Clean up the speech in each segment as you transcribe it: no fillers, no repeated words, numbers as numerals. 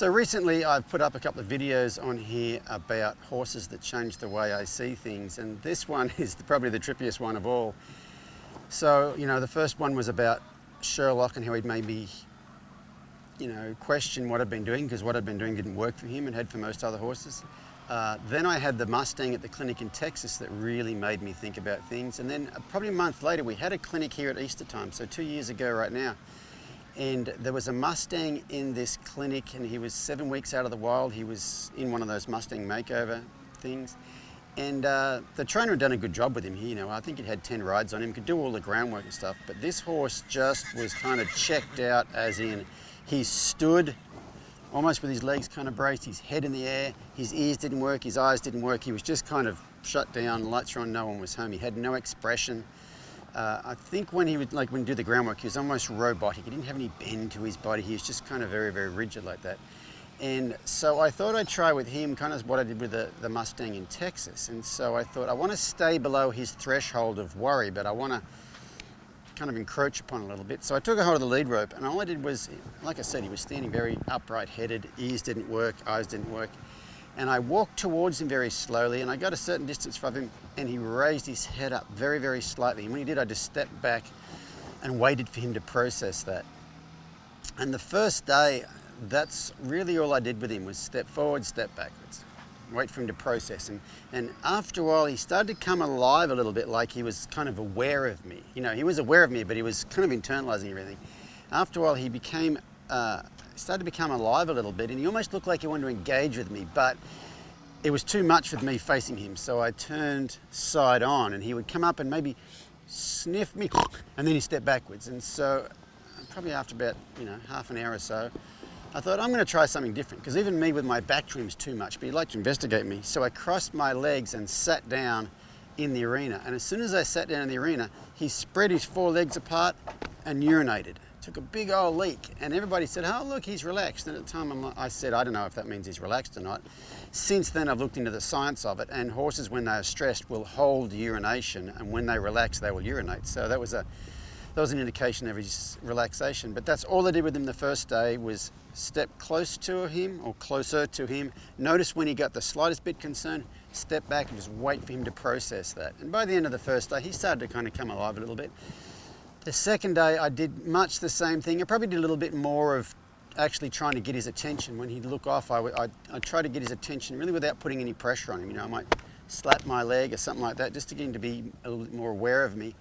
So recently I've put up a couple of videos on here about horses that change the way I see things, and this one is probably the trippiest one of all. So, you know, the first one was about Sherlock and how he'd made me, question what I'd been doing, because what I'd been doing didn't work for him and had for most other horses. Then I had the Mustang at the clinic in Texas that really made me think about things. And then probably a month later, we had a clinic here at Easter time, so 2 years ago right now. And there was a Mustang in this clinic, and he was 7 weeks out of the wild. He was in one of those Mustang makeover things. And the trainer had done a good job with him. I think he'd had 10 rides on him, could do all the groundwork and stuff. But this horse just was kind of checked out, as in he stood almost with his legs kind of braced, his head in the air, his ears didn't work, his eyes didn't work. He was just kind of shut down, lights were on, no one was home. He had no expression. I think when he would when he do the groundwork, he was almost robotic. He didn't have any bend to his body. He was just kind of very, very rigid like that. And so I thought I'd try with him kind of what I did with the Mustang in Texas. And so I thought I want to stay below his threshold of worry, but I want to kind of encroach upon it a little bit. So I took a hold of the lead rope, and all I did was, like I said, he was standing very upright headed, ears didn't work, eyes didn't work. And I walked towards him very slowly, and I got a certain distance from him, and he raised his head up very, very slightly. And when he did, I just stepped back and waited for him to process that. And the first day, that's really all I did with him, was step forward, step backwards, wait for him to process. And after a while, he started to come alive a little bit, like he was kind of aware of me. He was aware of me, but he was kind of internalizing everything. After a while, he started to become alive a little bit, and he almost looked like he wanted to engage with me, but it was too much with me facing him. So I turned side on, and he would come up and maybe sniff me, and then he stepped backwards. And so probably after about half an hour or so, I thought, I'm going to try something different, because even me with my back to him is too much, but he'd like to investigate me. So I crossed my legs and sat down in the arena. And as soon as I sat down in the arena, he spread his 4 legs apart and urinated. Took a big old leak, and everybody said, oh, look, he's relaxed. And at the time I said, I don't know if that means he's relaxed or not. Since then, I've looked into the science of it, and horses, when they are stressed, will hold urination, and when they relax, they will urinate. So that was an indication of his relaxation. But that's all I did with him the first day, was step close to him, or closer to him. Notice when he got the slightest bit concerned, step back and just wait for him to process that. And by the end of the first day, he started to kind of come alive a little bit. The second day, I did much the same thing. I probably did a little bit more of actually trying to get his attention. When he'd look off, I tried to get his attention really without putting any pressure on him. I might slap my leg or something like that, just to get him to be a little bit more aware of me.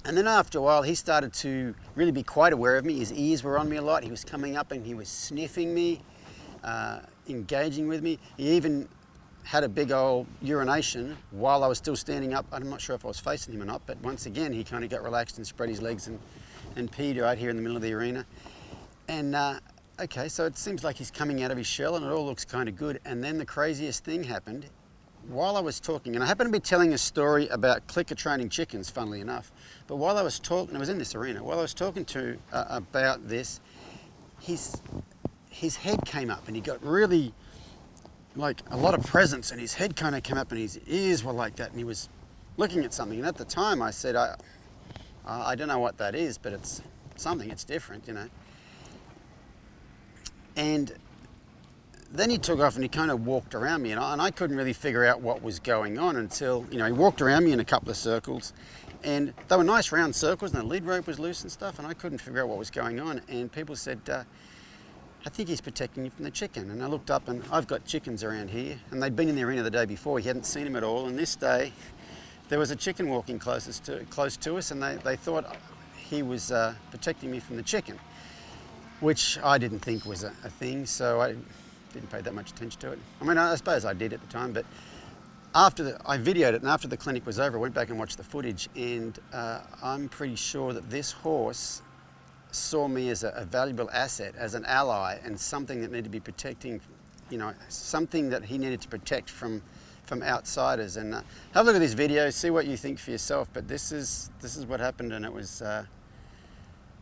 And then after a while, he started to really be quite aware of me. His ears were on me a lot. He was coming up and he was sniffing me, engaging with me. He even had a big old urination while I was still standing up. I'm not sure if I was facing him or not, but once again, he kind of got relaxed and spread his legs and peed right here in the middle of the arena. And okay, so it seems like he's coming out of his shell, and it all looks kind of good. And then the craziest thing happened while I was talking, and I happened to be telling a story about clicker training chickens, funnily enough. But while I was talking, I was in this arena, while I was talking about this, his head came up, and he got really, like, a lot of presence, and his head kind of came up, and his ears were like that, and he was looking at something. And at the time I said, I don't know what that is, but it's something, it's different, And then he took off and he kind of walked around me, and I couldn't really figure out what was going on until, he walked around me in a couple of circles, and they were nice round circles, and the lead rope was loose and stuff, and I couldn't figure out what was going on. And people said, I think he's protecting you from the chicken. And I looked up, and I've got chickens around here, and they'd been in the arena the day before. He hadn't seen him at all, and this day there was a chicken walking close to us, and they thought he was protecting me from the chicken, which I didn't think was a thing, so I didn't pay that much attention to it. I mean, I suppose I did at the time, but I videoed it, and after the clinic was over, I went back and watched the footage, and I'm pretty sure that this horse saw me as a valuable asset, as an ally, and something that needed to be protecting, something that he needed to protect from outsiders. And have a look at this video, see what you think for yourself. But this is what happened, and it was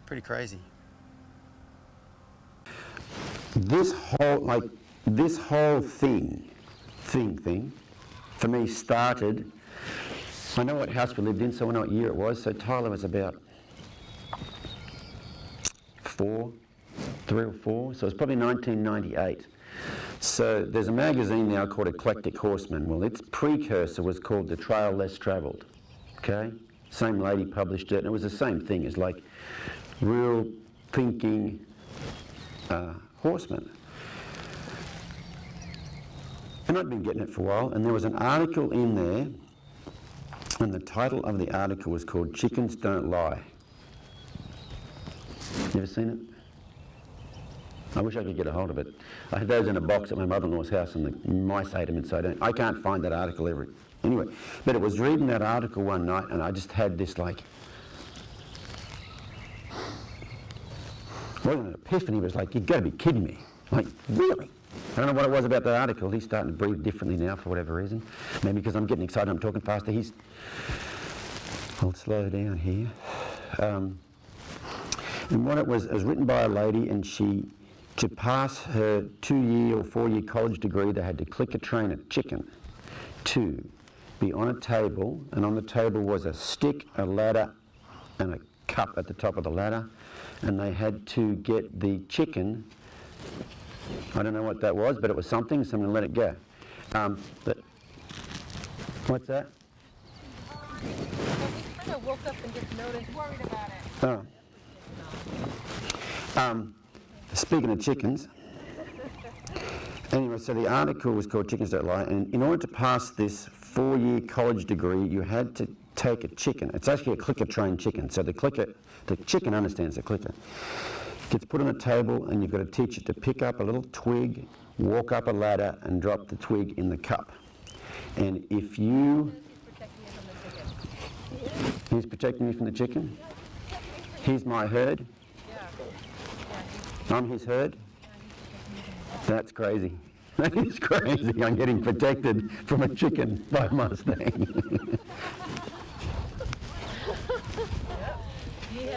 pretty crazy. This whole thing for me started, I know what house we lived in, so I know what year it was. So Tyler was about 4, 3 or 4, so it's probably 1998. So there's a magazine now called Eclectic Horseman. Well, its precursor was called The Trail Less Travelled, okay? Same lady published it, and it was the same thing. It's like real thinking horsemen. And I'd been getting it for a while, and there was an article in there, and the title of the article was called Chickens Don't Lie. You ever seen it? I wish I could get a hold of it. I had those in a box at my mother-in-law's house, and the mice ate them, and so I can't find that article ever. Anyway, but it was reading that article one night, and I just had this like, wasn't an epiphany, but it was like, you've got to be kidding me. Like, really? I don't know what it was about that article. He's starting to breathe differently now for whatever reason. Maybe because I'm getting excited, I'm talking faster. I'll slow down here. And what it was written by a lady, and to pass her 2-year or 4-year college degree, they had to clicker train a chicken to be on a table, and on the table was a stick, a ladder, and a cup at the top of the ladder, and they had to get the chicken, I don't know what that was, but it was something, so I'm going to let it go. What's that? He kind of woke up and just noticed, worried about it. Oh. Speaking of chickens, anyway, so the article was called Chickens Don't Lie, and in order to pass this 4-year college degree, you had to take a chicken. It's actually a clicker-trained chicken, so the chicken understands the clicker. Gets put on a table, and you've got to teach it to pick up a little twig, walk up a ladder, and drop the twig in the cup. And if you... He's protecting me from the chicken? He's my herd? I'm his herd? That's crazy. That is crazy. I'm getting protected from a chicken by a Mustang.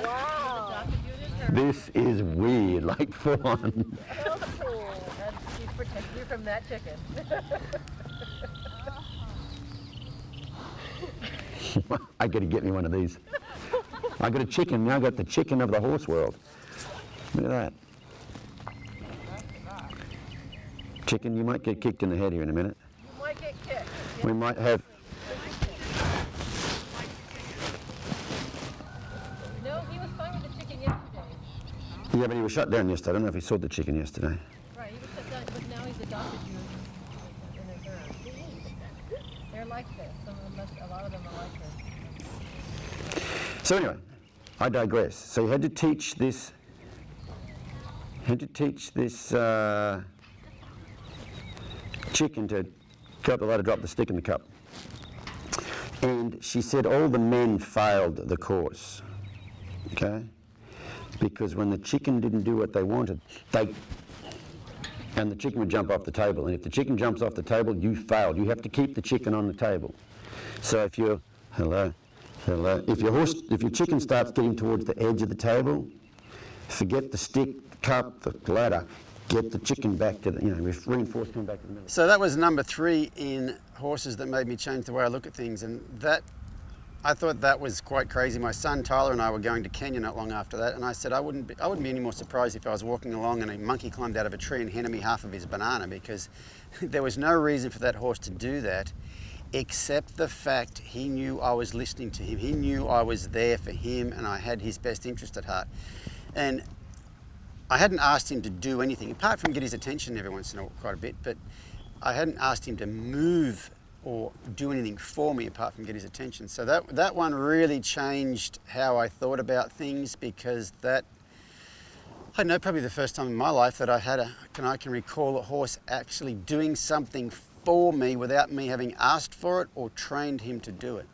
Wow. This is weird, like full on. So cool. And she's protecting you from that chicken. I gotta get me one of these. I got a chicken, now I got the chicken of the horse world. Look at that. Chicken, you might get kicked in the head here in a minute. You might get kicked. We might have... No, he was fine with the chicken yesterday. Yeah, but he was shut down yesterday. I don't know if he saw the chicken yesterday. Right, he was shut down, but now he's adopted you in his herd. They're like this. A lot of them are like this. So anyway, I digress. So you had to teach this... chicken to go up the ladder, drop the stick in the cup. And she said all the men failed the course, okay? Because when the chicken didn't do what they wanted, and the chicken would jump off the table. And if the chicken jumps off the table, you failed. You have to keep the chicken on the table. So if you're, if your chicken starts getting towards the edge of the table, forget the stick, cup, the ladder. Get the chicken back to the, reinforce coming back to the middle. So that was number 3 in horses that made me change the way I look at things, and I thought that was quite crazy. My son Tyler and I were going to Kenya not long after that, and I said I wouldn't be any more surprised if I was walking along and a monkey climbed out of a tree and handed me half of his banana, because there was no reason for that horse to do that, except the fact he knew I was listening to him. He knew I was there for him, and I had his best interest at heart. And I hadn't asked him to do anything, apart from get his attention every once in a while, quite a bit, but I hadn't asked him to move or do anything for me apart from get his attention. So that one really changed how I thought about things, because I don't know, probably the first time in my life that I can recall a horse actually doing something for me without me having asked for it or trained him to do it.